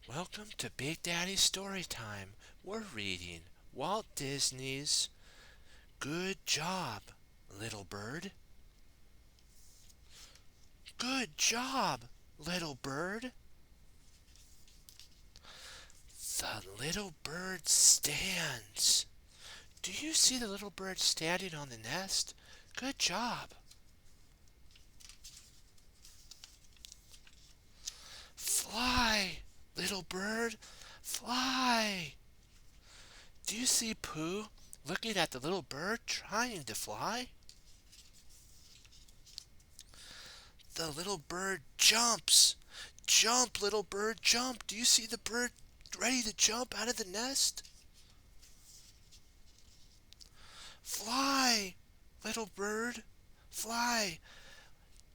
Welcome to Big Daddy Story Time. We're reading Walt Disney's Good Job, Little Bird. Good job, little bird. The little bird stands. Do you see the little bird standing on the nest? Good job. Fly, little bird, fly. Do you see Pooh looking at the little bird trying to fly? The little bird jumps. Jump, little bird, jump. Do you see the bird ready to jump out of the nest? Fly, little bird, fly.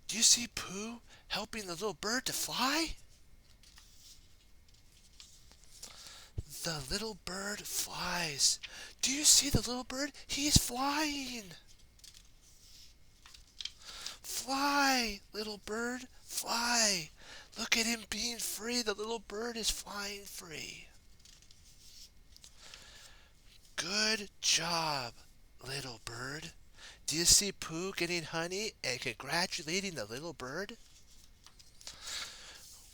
Do you see Pooh helping the little bird to fly? The little bird flies. Do you see the little bird? He's flying. Fly, little bird, fly. Look at him being free. The little bird is flying free. Good job, little bird. Do you see Pooh getting honey and congratulating the little bird?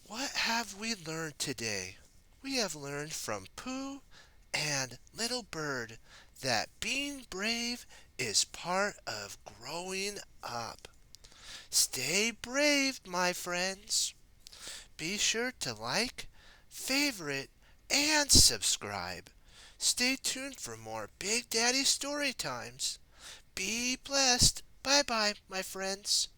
What have we learned today? We have learned from Pooh and Little Bird that being brave is part of growing up. Stay brave, my friends. Be sure to like, favorite, and subscribe. Stay tuned for more Big Daddy story times. Be blessed. Bye bye, my friends.